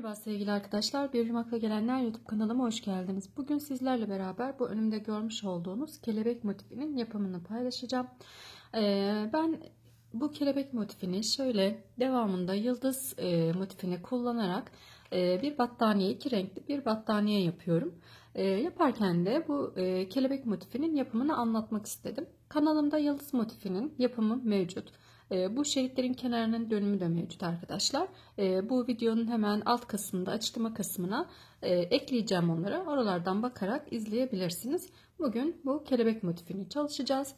Merhaba sevgili arkadaşlar, Bir Yumakla Gelenler YouTube kanalıma hoş geldiniz. Bugün sizlerle beraber bu önümde görmüş olduğunuz kelebek motifinin yapımını paylaşacağım. Ben bu kelebek motifini şöyle devamında yıldız motifini kullanarak bir battaniye, iki renkli bir battaniye yapıyorum. Yaparken de bu kelebek motifinin yapımını anlatmak istedim. Kanalımda yıldız motifinin yapımı mevcut. Bu şeritlerin kenarının dönümü de mevcut arkadaşlar. Bu videonun hemen alt kısmında açıklama kısmına ekleyeceğim onları. Oralardan bakarak izleyebilirsiniz. Bugün bu kelebek motifini çalışacağız.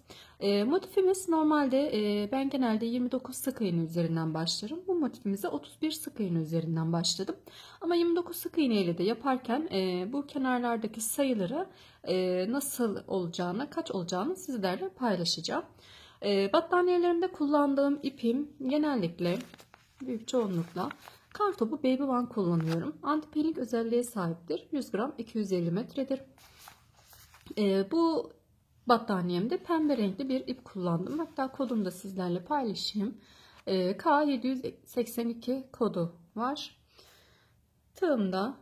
Motifimiz normalde ben genelde 29 sık iğne üzerinden başlarım. Bu motifimize 31 sık iğne üzerinden başladım. Ama 29 sık iğne ile de yaparken bu kenarlardaki sayıları nasıl olacağını, kaç olacağını sizlerle paylaşacağım. Battaniyelerimde kullandığım ipim genellikle büyük çoğunlukla Kartopu Baby One kullanıyorum. Antipeeling özelliğe sahiptir. 100 gram 250 metredir. Bu battaniyemde pembe renkli bir ip kullandım. Hatta kodunu da sizlerle paylaşayım. K782 kodu var. Tığımda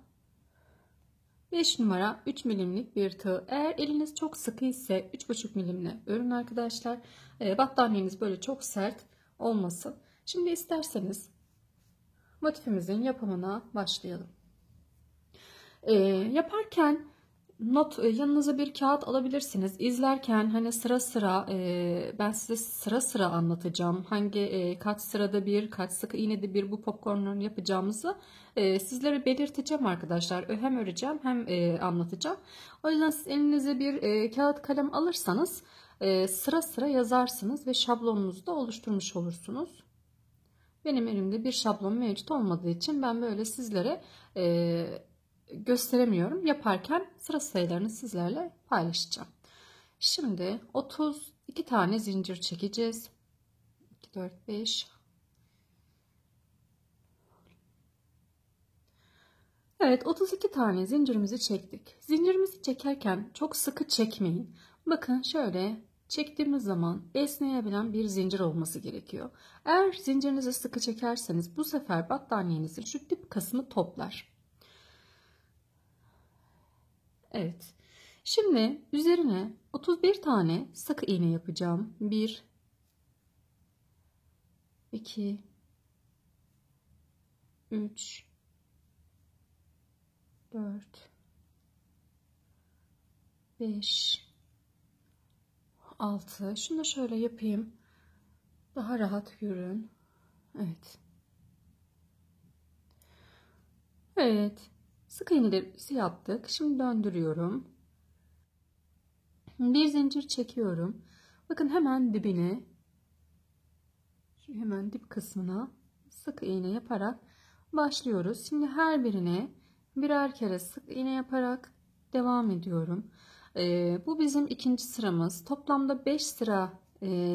5 numara 3 milimlik bir tığ. Eğer eliniz çok sıkı ise 3,5 milimle örün arkadaşlar. Battaniyeniz böyle çok sert olmasın. Şimdi isterseniz motifimizin yapımına başlayalım. Yaparken yanınıza bir kağıt alabilirsiniz. İzlerken hani sıra sıra ben size sıra sıra anlatacağım. Hangi kaç sırada bir, kaç sık iğnede bir bu popcorn'un yapacağımızı sizlere belirteceğim arkadaşlar. Hem öreceğim hem anlatacağım. O yüzden siz elinize bir kağıt kalem alırsanız sıra sıra yazarsınız ve şablonunuzu da oluşturmuş olursunuz. Benim elimde bir şablon mevcut olmadığı için ben böyle sizlere gösteremiyorum. Yaparken sıra sayılarını sizlerle paylaşacağım. Şimdi 32 tane zincir çekeceğiz. 2, 4, 5. Evet, 32 tane zincirimizi çektik. Zincirimizi çekerken çok sıkı çekmeyin. Bakın şöyle çektiğimiz zaman esneyebilen bir zincir olması gerekiyor. Eğer zincirinizi sıkı çekerseniz bu sefer battaniyenizin şu dip kısmı toplar. Evet. Şimdi üzerine 31 tane sık iğne yapacağım. 1 2 3 4 5 6. Şunu da şöyle yapayım. Daha rahat görün. Evet. Evet. Sık iğnelerimizi yaptık. Şimdi döndürüyorum. Bir zincir çekiyorum. Bakın hemen dibine, şu hemen dip kısmına sık iğne yaparak başlıyoruz. Şimdi her birine birer kere sık iğne yaparak devam ediyorum. Bu bizim ikinci sıramız. Toplamda 5 sıra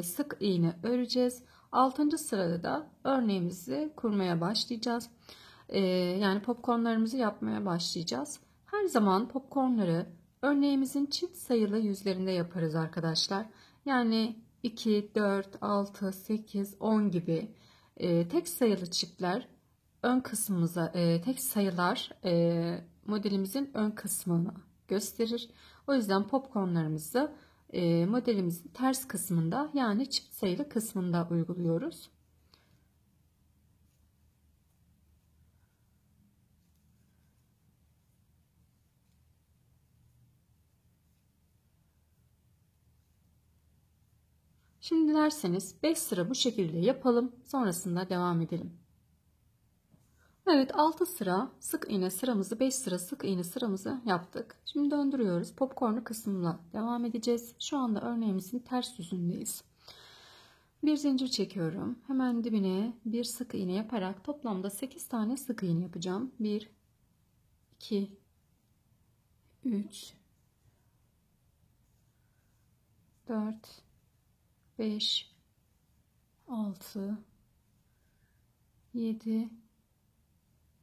sık iğne öreceğiz. 6. sırada da örneğimizi kurmaya başlayacağız. Yani popcornlarımızı yapmaya başlayacağız. Her zaman popcornları örneğimizin çift sayılı yüzlerinde yaparız arkadaşlar. Yani 2, 4, 6, 8, 10 gibi tek sayılı çiftler ön kısmımıza tek sayılar modelimizin ön kısmını gösterir. O yüzden popcornlarımızı modelimizin ters kısmında yani çift sayılı kısmında uyguluyoruz. Şimdi dilerseniz 5 sıra bu şekilde yapalım. Sonrasında devam edelim. Evet, 6 sıra sık iğne sıramızı, 5 sıra sık iğne sıramızı yaptık. Şimdi döndürüyoruz. Popcorn kısmına devam edeceğiz. Şu anda örneğimizin ters yüzündeyiz. Bir zincir çekiyorum. Hemen dibine bir sık iğne yaparak toplamda 8 tane sık iğne yapacağım. 1 2 3 4 5 6 7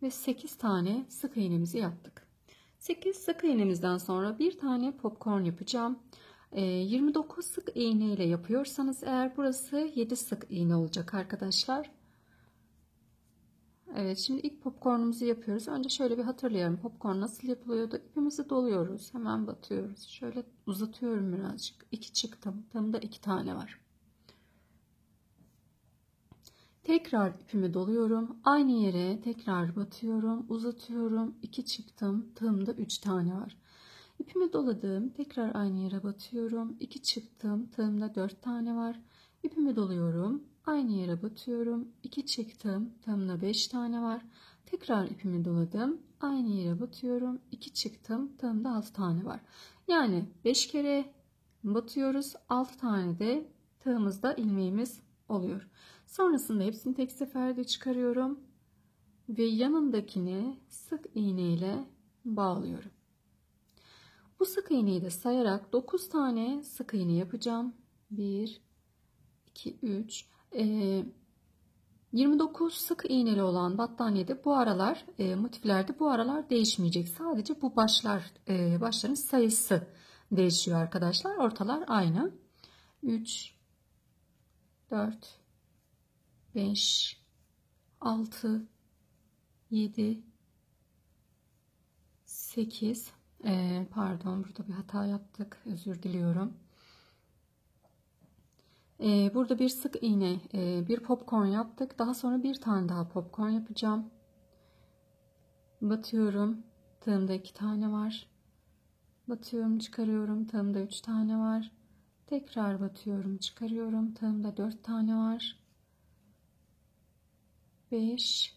ve 8 tane sık iğnemizi yaptık. 8 sık iğnemizden sonra bir tane popcorn yapacağım. 29 sık iğne ile yapıyorsanız eğer burası 7 sık iğne olacak arkadaşlar. Evet, şimdi ilk popcornumuzu yapıyoruz. Önce şöyle bir hatırlayalım. Popcorn nasıl yapılıyordu? İpimizi doluyoruz. Hemen batıyoruz. Şöyle uzatıyorum birazcık. 2 çıktım. Tığımda 2 tane var. Tekrar ipimi doluyorum. Aynı yere tekrar batıyorum. Uzatıyorum. 2 çıktım. Tığımda 3 tane var. İpimi doladım. Tekrar aynı yere batıyorum. 2 çıktım. Tığımda 4 tane var. İpimi doluyorum. Aynı yere batıyorum. 2 çıktım. Tığımda 5 tane var. Tekrar ipimi doladım. Aynı yere batıyorum. 2 çıktım. Tığımda 6 tane var. Yani 5 kere batıyoruz. 6 tane de tığımızda ilmeğimiz oluyor. Sonrasında hepsini tek seferde çıkarıyorum ve yanındakini sık iğne ile bağlıyorum. Bu sık iğneyi de sayarak 9 tane sık iğne yapacağım. 1, 2, 3, 29 sık iğneli olan battaniyede bu aralar motiflerde bu aralar değişmeyecek. Sadece bu başların sayısı değişiyor arkadaşlar. Ortalar aynı. 3, 4, 5, 6, 7, 8, pardon burada bir hata yaptık. Özür diliyorum. Burada bir sık iğne, bir popcorn yaptık. Daha sonra bir tane daha popcorn yapacağım. Batıyorum. Tığımda 2 tane var. Batıyorum, çıkarıyorum. Tığımda 3 tane var. Tekrar batıyorum, çıkarıyorum. Tığımda 4 tane var. 5,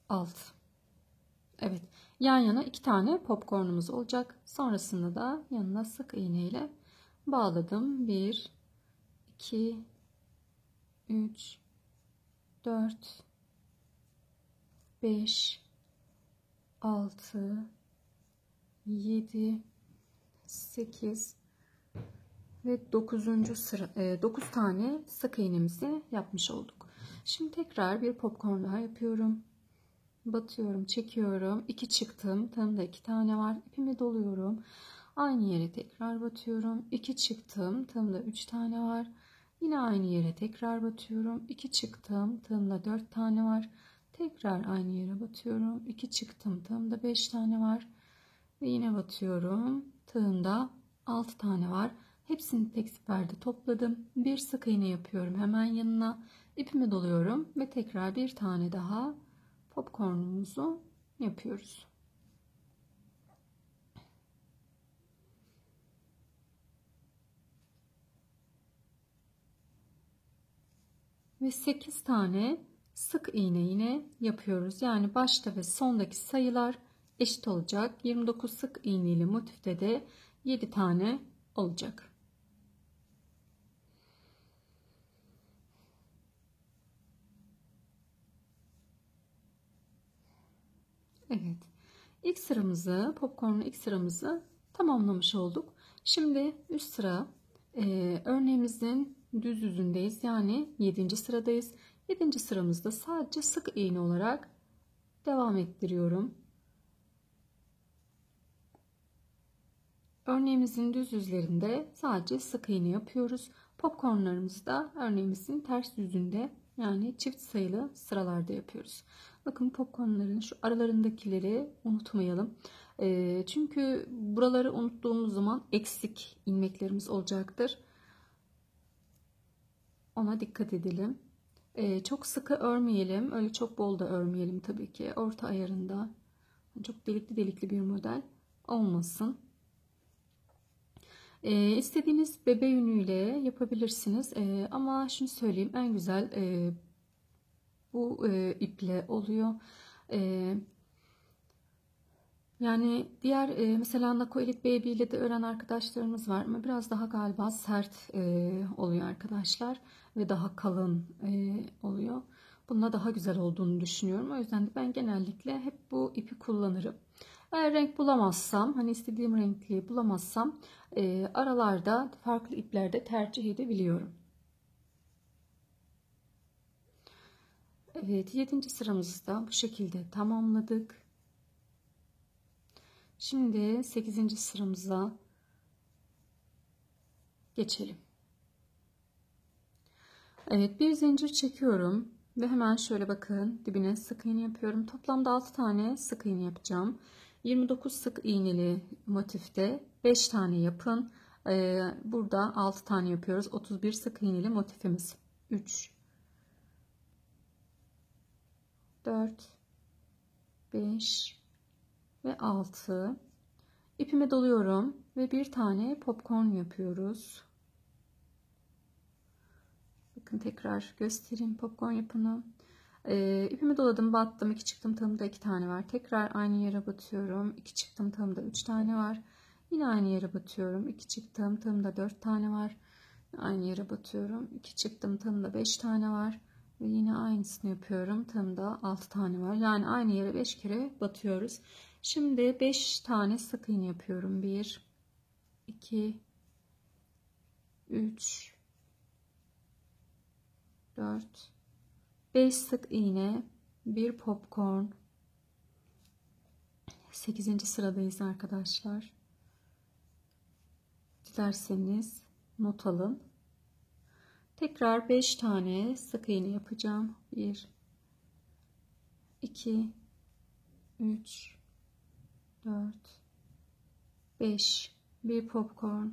6. Evet. Yan yana 2 tane popcornumuz olacak. Sonrasında da yanına sık iğne ile bağladım. 1, 2, 3, 4, 5, 6, 7, 8 ve 9. sıra 9 tane sık iğnemizi yapmış olduk. Şimdi tekrar bir popcorn daha yapıyorum. Batıyorum, çekiyorum. 2 çıktım. Tığımda 2 tane var. İpimi doluyorum. Aynı yere tekrar batıyorum. 2 çıktım. Tığımda 3 tane var. Yine aynı yere tekrar batıyorum. 2 çıktım. Tığımda 4 tane var. Tekrar aynı yere batıyorum. 2 çıktım. Tığımda 5 tane var. Ve yine batıyorum. Tığımda 6 tane var. Hepsini tek seferde topladım. Bir sık iğne yapıyorum. Hemen yanına ipimi doluyorum. Ve tekrar bir tane daha popcornumuzu yapıyoruz. Ve 8 tane sık iğne yine yapıyoruz. Yani başta ve sondaki sayılar eşit olacak. 29 sık iğneli motifte de 7 tane olacak. Evet. İlk sıramızı, popcorn'un ilk sıramızı tamamlamış olduk. Şimdi üst sıra örneğimizin düz yüzündeyiz. Yani 7. sıradayız. 7. sıramızda sadece sık iğne olarak devam ettiriyorum. Örneğimizin düz yüzlerinde sadece sık iğne yapıyoruz. Popcornlarımızı da örneğimizin ters yüzünde yani çift sayılı sıralarda yapıyoruz. Bakın popcornların şu aralarındakileri unutmayalım. Çünkü buraları unuttuğumuz zaman eksik ilmeklerimiz olacaktır. Ona dikkat edelim. Çok sıkı örmeyelim. Öyle çok bol da örmeyelim tabii ki. Orta ayarında. Çok delikli delikli bir model olmasın. İstediğiniz bebe yünüyle yapabilirsiniz. Ama şunu söyleyeyim, en güzel bu iple oluyor. Yani diğer mesela Nako Elite Baby ile de ören arkadaşlarımız var ama biraz daha galiba sert oluyor arkadaşlar ve daha kalın oluyor. Bununla daha güzel olduğunu düşünüyorum. O yüzden de ben genellikle hep bu ipi kullanırım. Eğer renk bulamazsam, hani istediğim renkli bulamazsam aralarda farklı iplerde tercih edebiliyorum. Evet, 7. sıramızı da bu şekilde tamamladık. Şimdi 8. sıramıza geçelim. Evet, bir zincir çekiyorum. Ve hemen şöyle bakın, dibine sık iğne yapıyorum. Toplamda 6 tane sık iğne yapacağım. 29 sık iğneli motifte 5 tane yapın. Burada 6 tane yapıyoruz. 31 sık iğneli motifimiz. 3, 4, 5 ve 6. İpime doluyorum ve bir tane popcorn yapıyoruz. Bakın tekrar göstereyim popcorn yapını. İpimi doladım, battım, 2 çıktım tığımda 2 tane var. Tekrar aynı yere batıyorum. 2 çıktım tığımda 3 tane var. Yine aynı yere batıyorum. 2 çıktım tığımda 4 tane var. Aynı yere batıyorum. 2 çıktım tığımda 5 tane var. Ve yine aynısını yapıyorum. Tığımda 6 tane var. Yani aynı yere 5 kere batıyoruz. Şimdi 5 tane sık iğne yapıyorum. 1, 2, 3, 4, 5 sık iğne, bir popcorn. 8. sıradayız arkadaşlar. Dilerseniz not alın. Tekrar 5 tane sık iğne yapacağım. 1, 2, 3, 4, 5. Bir popcorn.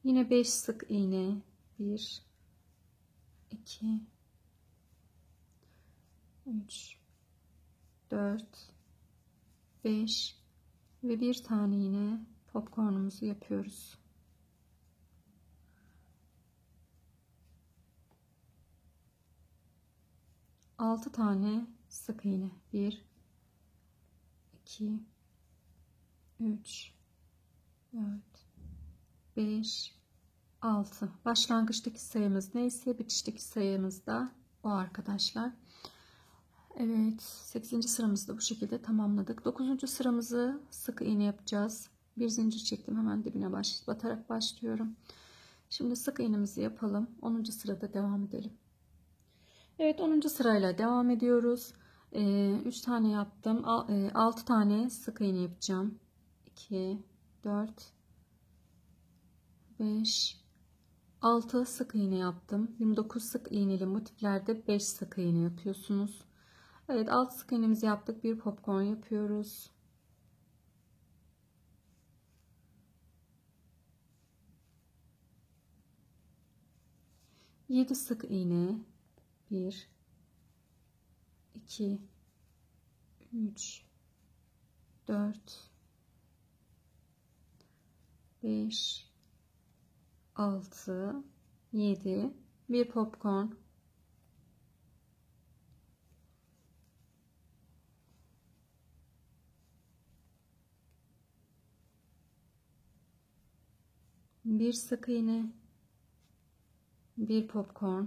Yine 5 sık iğne. 1, 2, 3, 4, 5 ve bir tane yine popcornumuzu yapıyoruz. Altı tane sık iğne. 1, 2, 3, 4, 5, 6. Başlangıçtaki sayımız neyse bitişteki sayımız da o arkadaşlar. Evet, 8. sıramızı da bu şekilde tamamladık. 9. sıramızı sık iğne yapacağız. Bir zincir çektim, hemen dibine batarak başlıyorum. Şimdi sık iğnemizi yapalım. 10. sırada devam edelim. Evet, 10. sırayla devam ediyoruz. 3 tane yaptım. 6 tane sık iğne yapacağım. 2, 4, 5, 6 sık iğne yaptım. 29 sık iğneli motiflerde 5 sık iğne yapıyorsunuz. Evet, 6 sık iğnemizi yaptık. Bir popcorn yapıyoruz. Yedi sık iğne. 1, 2, 3, 4, 5, 6, 7. Bir popcorn. Bir sık iğne. Bir popcorn.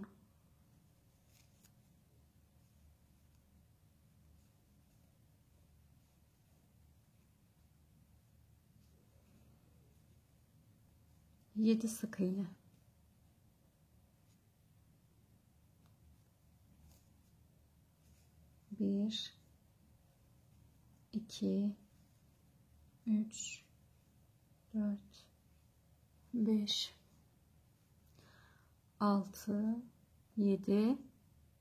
Yedi sık iğne. Bir, 2, 3, 4, 5, 6, 7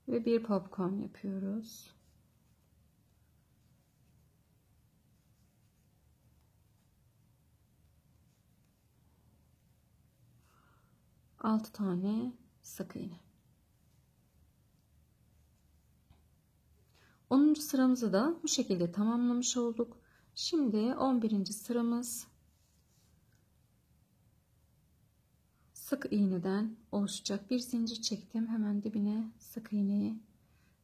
ve bir popcorn yapıyoruz. Altı tane sık iğne. 10. sıramızı da bu şekilde tamamlamış olduk. Şimdi 11. sıramız sık iğneden oluşacak. Bir zincir çektim. Hemen dibine sık iğneyi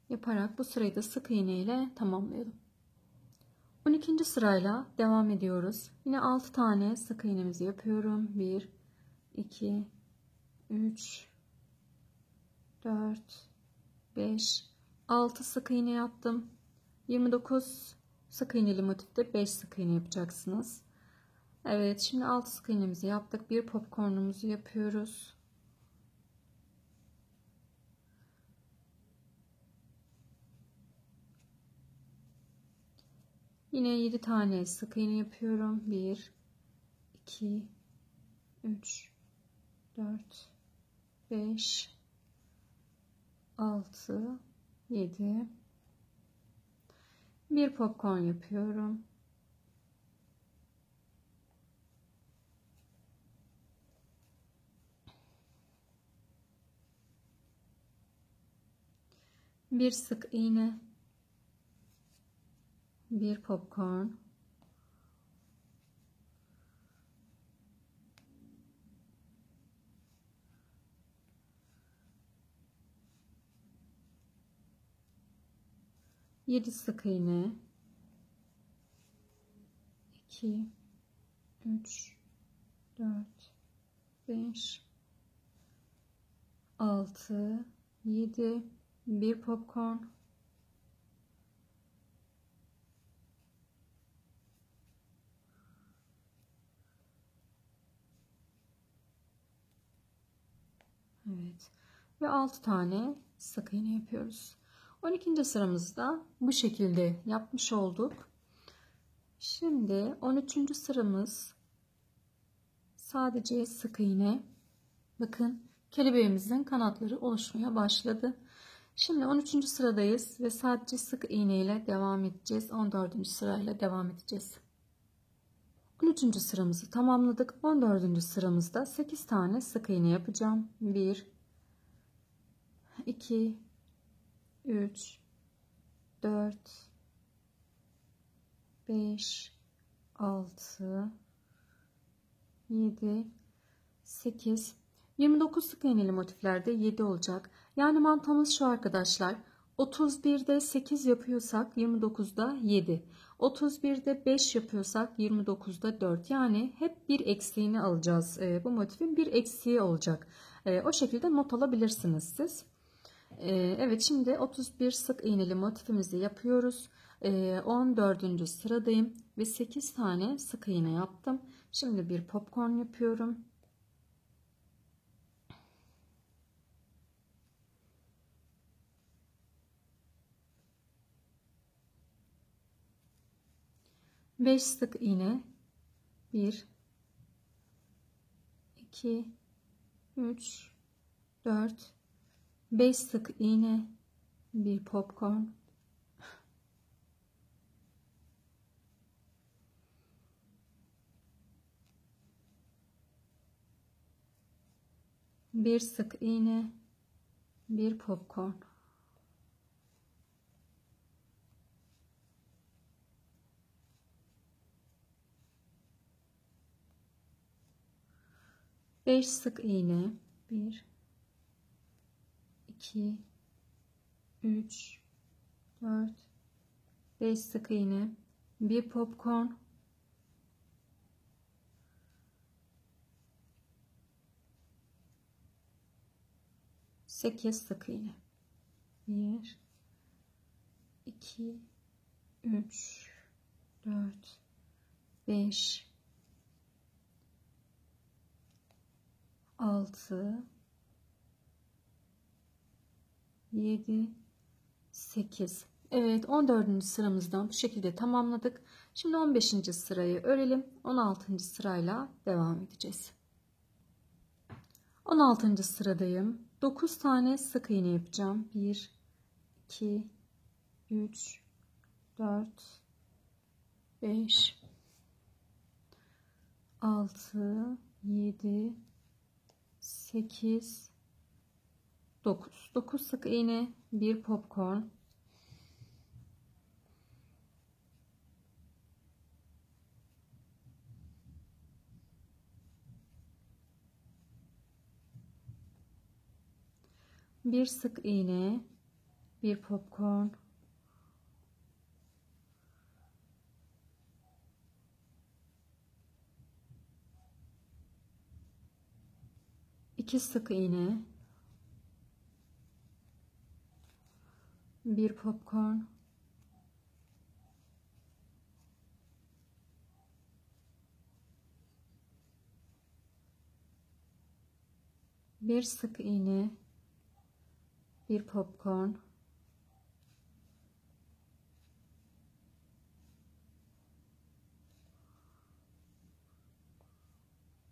yaparak bu sırayı da sık iğne ile tamamlayalım. 12. sırayla devam ediyoruz. Yine 6 tane sık iğnemizi yapıyorum. 1, 2, 3, 4, 5, 6 sık iğne yaptım. 29 sık iğneli motifte 5 sık iğne yapacaksınız. Evet, şimdi 6 sık iğnemizi yaptık. Bir popcornumuzu yapıyoruz. Yine 7 tane sık iğne yapıyorum. 1, 2, 3, 4, 5, 6, 7. Bir popcorn yapıyorum. Bir sık iğne. Bir popcorn. Yedi sık iğne. 2, 3, 4, 5, 6, 7. Bir popcorn. Evet. Ve 6 tane sık iğne yapıyoruz. 12. sıramızda bu şekilde yapmış olduk. Şimdi 13. sıramız sadece sık iğne. Bakın kelebeğimizin kanatları oluşmaya başladı. Şimdi 13. sıradayız ve sadece sık iğne ile devam edeceğiz. 14. sırayla devam edeceğiz. 13. sıramızı tamamladık. 14. sıramızda 8 tane sık iğne yapacağım. 1, 2, 3, 4, 5, 6, 7, 8, 29 sık iğneli motiflerde 7 olacak. Yani mantığımız şu arkadaşlar. 31'de 8 yapıyorsak 29'da 7. 31'de 5 yapıyorsak 29'da 4. Yani hep bir eksiğini alacağız. Bu motifin bir eksiği olacak. O şekilde not alabilirsiniz siz. Evet, şimdi 31 sık iğneli motifimizi yapıyoruz. 14. sıradayım ve 8 tane sık iğne yaptım. Şimdi bir popcorn yapıyorum. Beş sık iğne. 1, 2, 3, 4, 5 sık iğne, bir popcorn. Bir sık iğne, bir popcorn. Beş sık iğne. 1, 2, 3, 4, 5 sık iğne, bir popcorn. Sekiz sık iğne. 1, 2, 3, 4, 5, 6, 7, 8. Evet, 14. sıramızdan bu şekilde tamamladık. Şimdi 15. sırayı örelim. 16. sırayla devam edeceğiz. 16. sıradayım. 9 tane sık iğne yapacağım. 1, 2, 3, 4, 5, 6, 7, 8, 9. 9 sık iğne, bir popcorn. Bir sık iğne, bir popcorn. İki sık iğne, bir popcorn. Bir sık iğne, bir popcorn.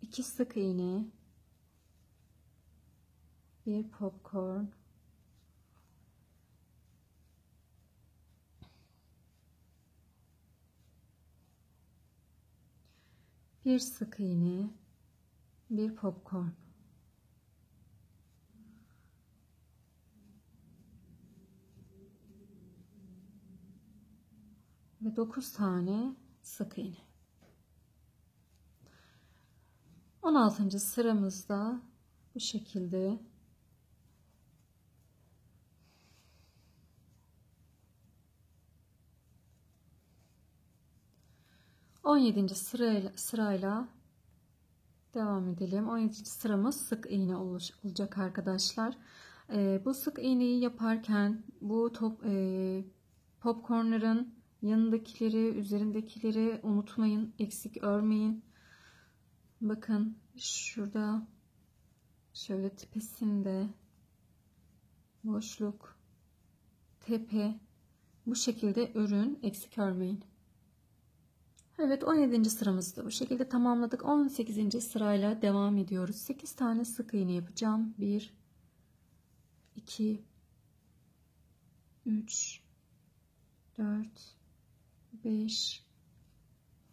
2 sık iğne, bir popcorn, bir sık iğne, bir popcorn ve 9 tane sık iğne. 16. sıramızda bu şekilde 17. sırayla devam edelim. 17. sıramız sık iğne olacak arkadaşlar. Bu sık iğneyi yaparken bu popcornların yanındakileri, üzerindekileri unutmayın. Eksik örmeyin. Bakın şurada şöyle tepesinde boşluk, tepe, bu şekilde örün, eksik örmeyin. Evet, 17. sıramızı da bu şekilde tamamladık. 18. sırayla devam ediyoruz. 8 tane sık iğne yapacağım. 1 2 3 4 5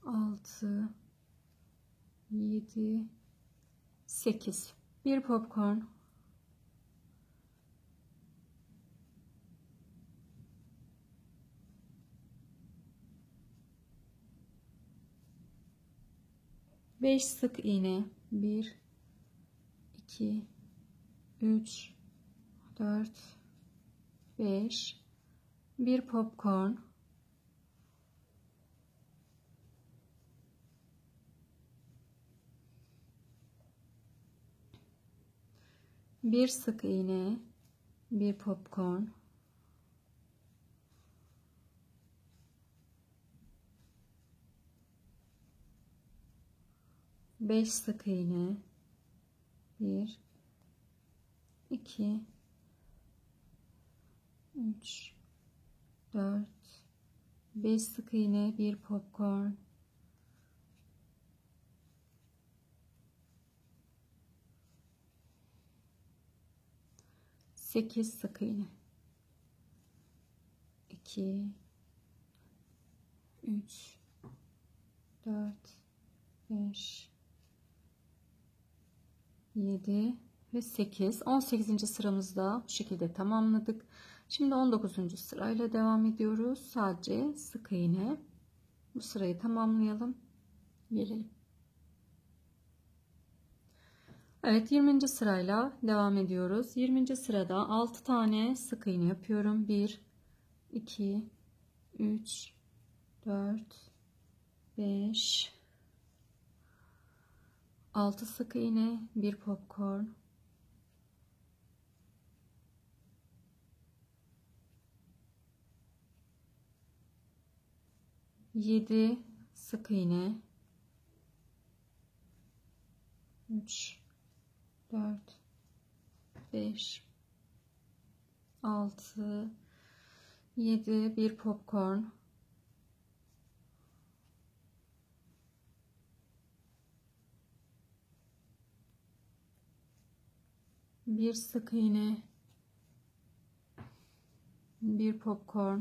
6 7 8. Bir popcorn, beş sık iğne, 1 2 3 4 5. Bir popcorn, bir sık iğne, bir popcorn, beş sık iğne, 1 2 3 4 5 sık iğne, bir popcorn, 8 sık iğne, 2 3 4 5 7 ve 8. 18. sıramızda bu şekilde tamamladık. Şimdi 19. sırayla devam ediyoruz. Sadece sık iğne. Bu sırayı tamamlayalım. Gelelim. Evet, 20. sırayla devam ediyoruz. 20. sırada 6 tane sık iğne yapıyorum. 1 2 3 4 5 6 sık iğne, bir popcorn, 7 sık iğne, 3 4 5 6 7, bir popcorn, 1 sık iğne, bir popcorn,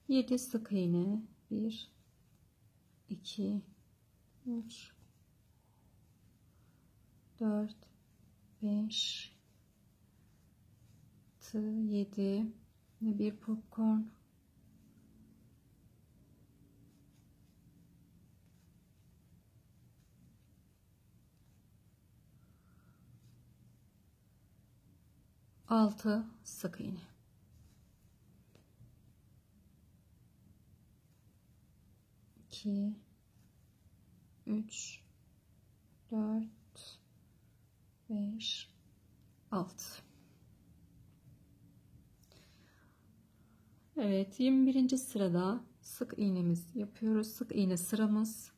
7 sık iğne, 1 2 3 4 5 6 7 ve bir popcorn, 6 sık iğne. 2 3 4 5 6. Evet, 21. sırada sık iğnemizi yapıyoruz. Sık iğne sıramız.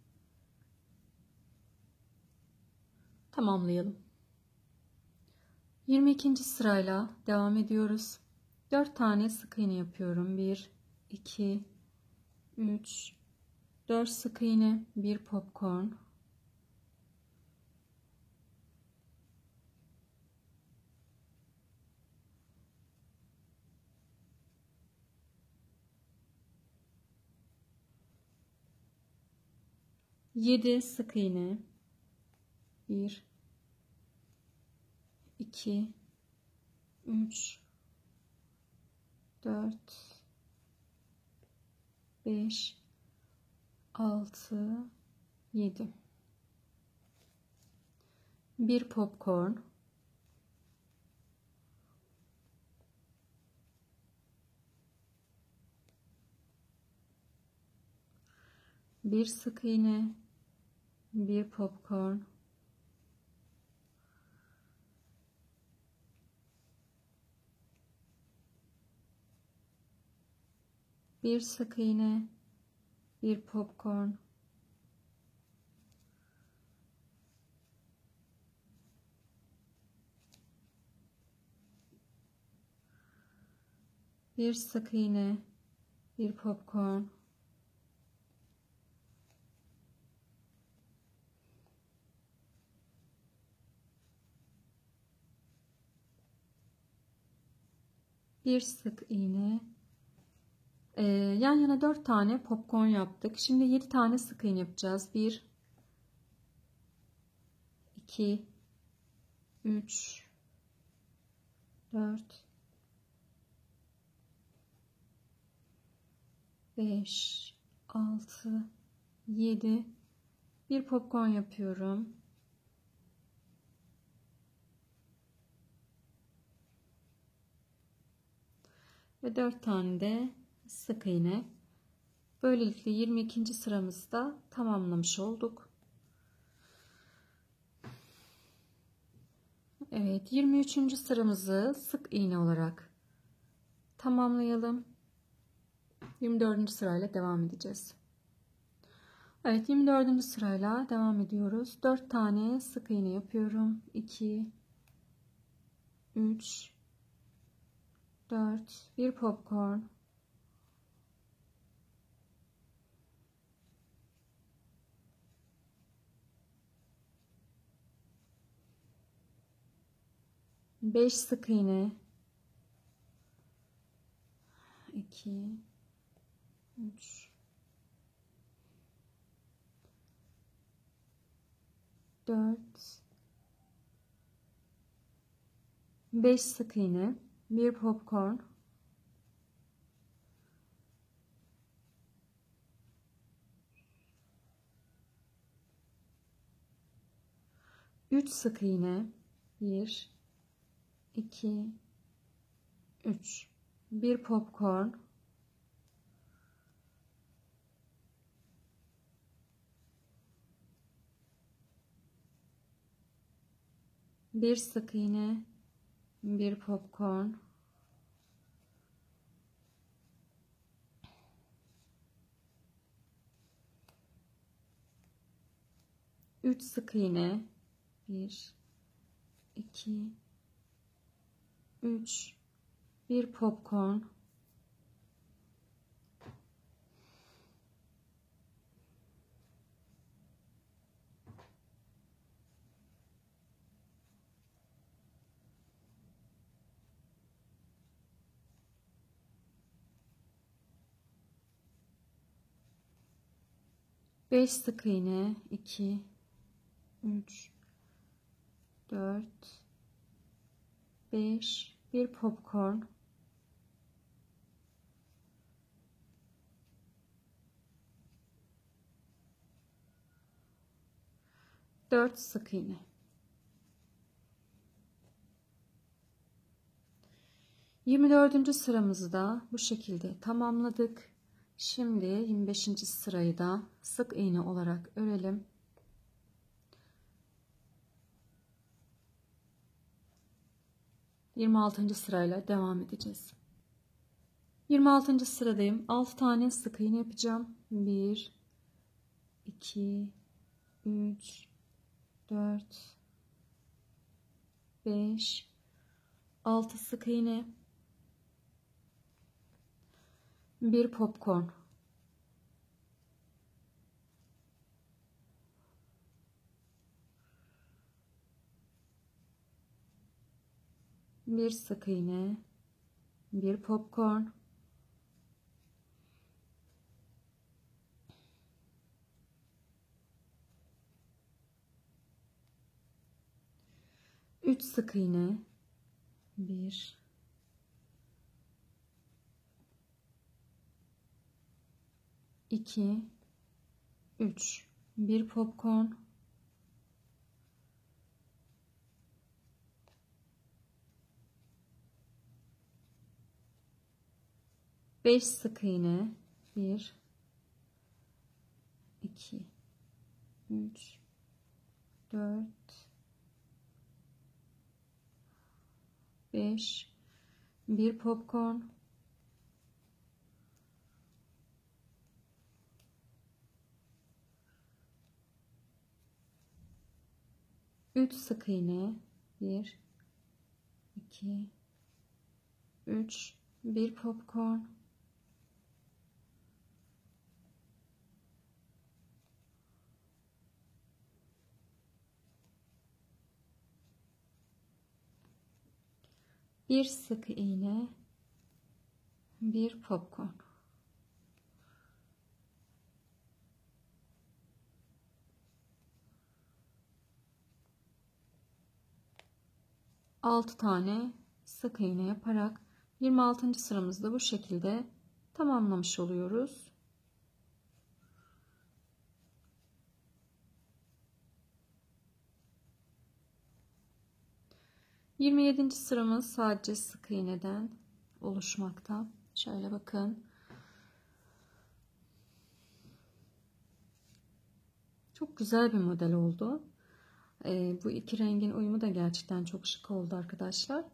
Tamamlayalım. 22. sırayla devam ediyoruz. 4 tane sık iğne yapıyorum. 1 2 3 4 sık iğne, 1 popcorn, 7 sık iğne, 1 2 3 4 5 6 7, 1 popcorn, 1 sık iğne, 1 popcorn, 1 sık iğne, 1 popcorn, 1 sık iğne, 1 popcorn, 1 sık iğne. Yan yana 4 tane popcorn yaptık. Şimdi 7 tane sık iğne yapacağız. 1 2 3 4 5 6 7, 1 popcorn yapıyorum. Ve 4 tane de sık iğne. Böylelikle 22. sıramızda tamamlamış olduk. Evet, 23. sıramızı sık iğne olarak tamamlayalım. 24. sırayla devam edeceğiz. Evet, 24. sırayla devam ediyoruz. 4 tane sık iğne yapıyorum. 2 3 4, 1 popcorn, 5 sık iğne, 2 3 4 5 sık iğne, 1 popcorn, 3 sık iğne, 1 2 3, 1 popcorn, 1 sık iğne, 1 popcorn, 3 sık iğne, 1 2 3, 1 popcorn, 5 sık iğne, 2 3 4 5, 1 popcorn, 4 sık iğne. 24. sıramızı da bu şekilde tamamladık. Şimdi 25. sırayı da sık iğne olarak örelim. ...26. sırayla devam edeceğiz. 26. sıradayım. 6 tane sık iğne yapacağım. 1 2 3 4 5 6 sık iğne, bir popcorn, bir sık iğne, bir popcorn, üç sık iğne, bir, iki, üç, bir popcorn, beş sık iğne, bir, iki, üç, dört, beş, bir popcorn, üç sık iğne, bir, iki, üç, bir popcorn, bir sık iğne, bir popcorn. 6 tane sık iğne yaparak 26. sıramızda bu şekilde tamamlamış oluyoruz. ...27. sıramız sadece sık iğneden oluşmakta. Şöyle bakın. Çok güzel bir model oldu. Bu iki rengin uyumu da gerçekten çok şık oldu arkadaşlar.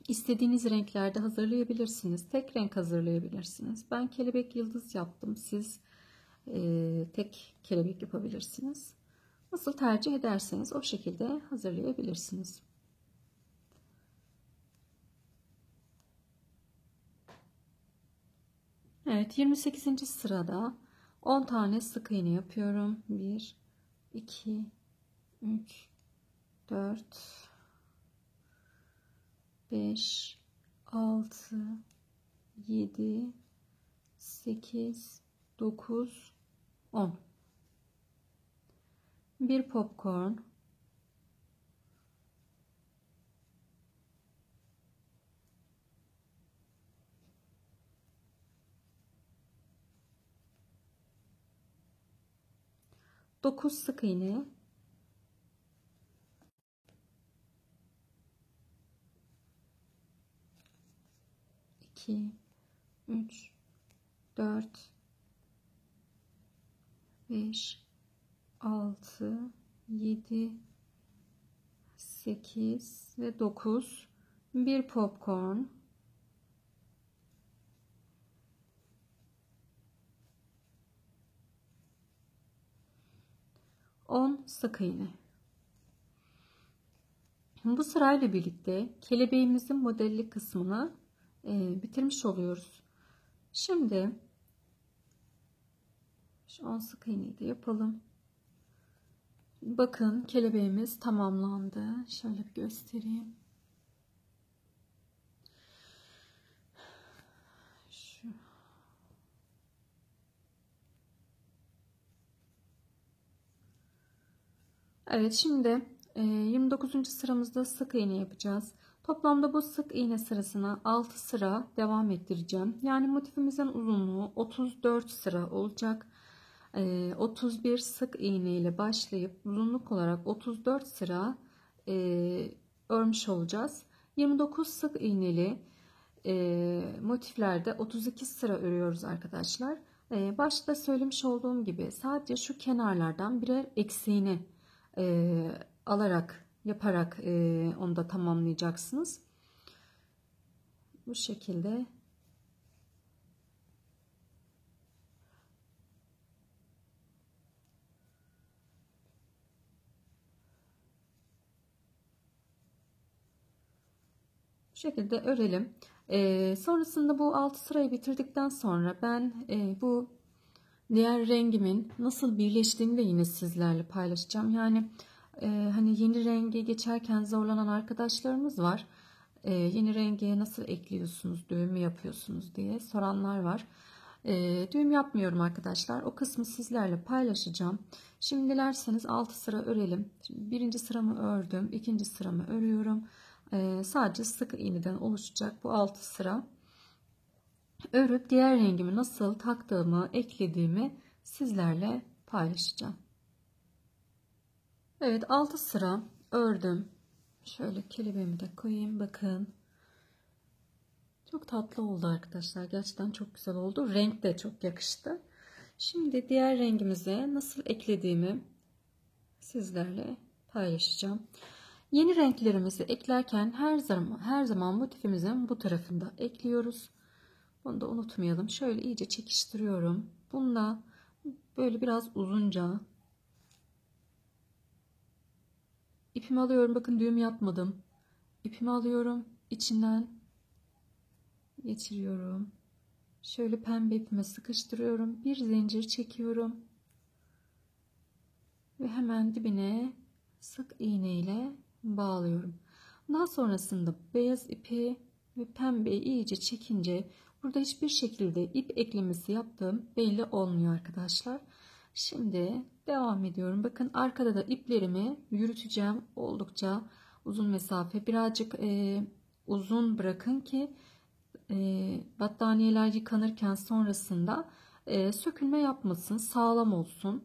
İstediğiniz renklerde hazırlayabilirsiniz. Tek renk hazırlayabilirsiniz. Ben kelebek yıldız yaptım. Siz tek kelebek yapabilirsiniz. Nasıl tercih ederseniz o şekilde hazırlayabilirsiniz. Evet, 28. sırada 10 tane sık iğne yapıyorum. 1, 2, 3, 4, 5, 6, 7, 8, 9, 10. Bir popcorn, dokuz sık iğne, 2, 3, 4, 5, 6, 7, 8 ve 9. Bir popcorn, 10 sık iğne. Bu sırayla birlikte kelebeğimizin modelli kısmını bitirmiş oluyoruz. Şimdi şu 10 sık iğneyi de yapalım. Bakın kelebeğimiz tamamlandı. Şöyle bir göstereyim. Şu. Evet, şimdi 29. sıramızda sık iğne yapacağız. Toplamda bu sık iğne sırasına 6 sıra devam ettireceğim. Yani motifimizin uzunluğu 34 sıra olacak. 31 sık iğne ile başlayıp uzunluk olarak 34 sıra örmüş olacağız. 29 sık iğneli motiflerde 32 sıra örüyoruz arkadaşlar. Başta söylemiş olduğum gibi sadece şu kenarlardan birer eksiğini alarak yaparak onu da tamamlayacaksınız. Bu şekilde şekilde örelim. Sonrasında bu 6 sırayı bitirdikten sonra ben bu diğer rengimin nasıl birleştiğini de yine sizlerle paylaşacağım. Yani hani yeni renge geçerken zorlanan arkadaşlarımız var. Yeni renge nasıl ekliyorsunuz, düğüm mü yapıyorsunuz diye soranlar var. Düğüm yapmıyorum arkadaşlar. O kısmı sizlerle paylaşacağım. Şimdi dilerseniz 6 sıra örelim. Şimdi birinci sıramı ördüm. İkinci sıramı örüyorum. Sadece sık iğneden oluşacak bu 6 sıra. Örüp diğer rengimi nasıl taktığımı, eklediğimi sizlerle paylaşacağım. Evet, 6 sıra ördüm. Şöyle kelebeğimi de koyayım. Bakın. Çok tatlı oldu arkadaşlar. Gerçekten çok güzel oldu. Renk de çok yakıştı. Şimdi diğer rengimize nasıl eklediğimi sizlerle paylaşacağım. Yeni renklerimizi eklerken her zaman motifimizin bu tarafında ekliyoruz. Bunu da unutmayalım. Şöyle iyice çekiştiriyorum. Bununla böyle biraz uzunca ipimi alıyorum. Bakın düğüm yapmadım. İpimi alıyorum. İçinden geçiriyorum. Şöyle pembe ipime sıkıştırıyorum. Bir zincir çekiyorum. Ve hemen dibine sık iğne ile bağlıyorum. Daha sonrasında beyaz ipi ve pembeyi iyice çekince burada hiçbir şekilde ip eklemesi yaptığım belli olmuyor arkadaşlar. Şimdi devam ediyorum. Bakın arkada da iplerimi yürüteceğim. Oldukça uzun mesafe. Birazcık uzun bırakın ki battaniyeler yıkanırken sonrasında sökülme yapmasın. Sağlam olsun.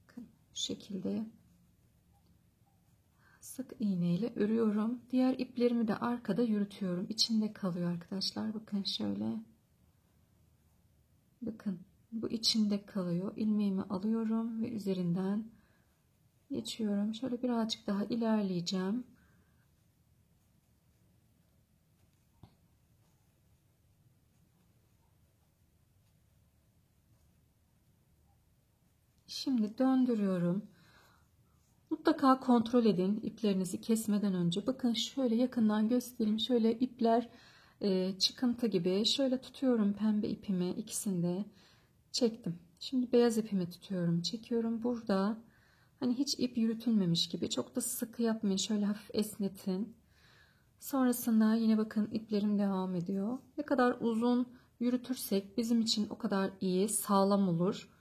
Bakın bu şekilde sık iğne ile örüyorum. Diğer iplerimi de arkada yürütüyorum. İçinde kalıyor arkadaşlar. Bakın şöyle. Bakın bu içinde kalıyor. İlmeğimi alıyorum ve üzerinden geçiyorum. Şöyle birazcık daha ilerleyeceğim. Şimdi döndürüyorum. Mutlaka kontrol edin iplerinizi kesmeden önce. Bakın şöyle yakından göstereyim. Şöyle ipler çıkıntı gibi. Şöyle tutuyorum pembe ipimi, ikisinde çektim. Şimdi beyaz ipimi tutuyorum, çekiyorum. Burada hani hiç ip yürütülmemiş gibi. Çok da sıkı yapmayın. Şöyle hafif esnetin. Sonrasında yine bakın iplerim devam ediyor. Ne kadar uzun yürütürsek bizim için o kadar iyi, sağlam olur.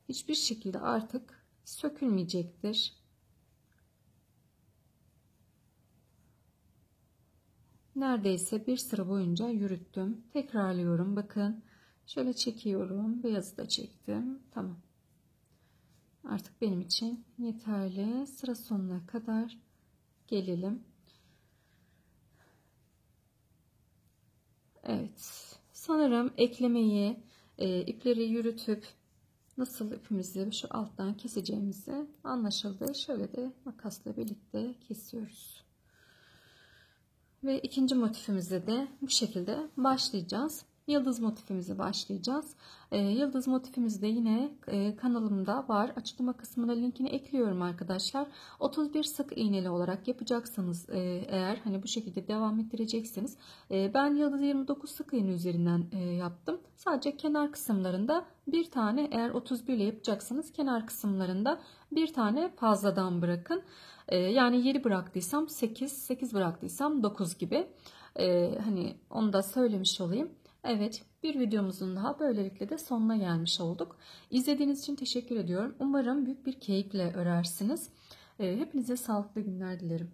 Hiçbir şekilde artık sökülmeyecektir. Neredeyse bir sıra boyunca yürüttüm. Tekrarlıyorum. Bakın şöyle çekiyorum. Beyazı da çektim. Tamam. Artık benim için yeterli. Sıra sonuna kadar gelelim. Evet. Sanırım eklemeyi ipleri yürütüp nasıl ipimizi şu alttan keseceğimizi anlaşıldı. Şöyle de makasla birlikte kesiyoruz. Ve ikinci motifimize de bu şekilde başlayacağız. Yıldız motifimize başlayacağız. Yıldız motifimiz de yine kanalımda var. Açıklama kısmına linkini ekliyorum arkadaşlar. 31 sık iğneli olarak yapacaksanız eğer hani bu şekilde devam ettireceksiniz. Ben yıldız 29 sık iğne üzerinden yaptım. Sadece kenar kısımlarında bir tane, eğer 31 ile yapacaksanız kenar kısımlarında bir tane fazladan bırakın. Yani 7 bıraktıysam 8, 8 bıraktıysam 9 gibi. Hani onu da söylemiş olayım. Evet, bir videomuzun daha böylelikle de sonuna gelmiş olduk. İzlediğiniz için teşekkür ediyorum. Umarım büyük bir keyifle örersiniz. Hepinize sağlıklı günler dilerim.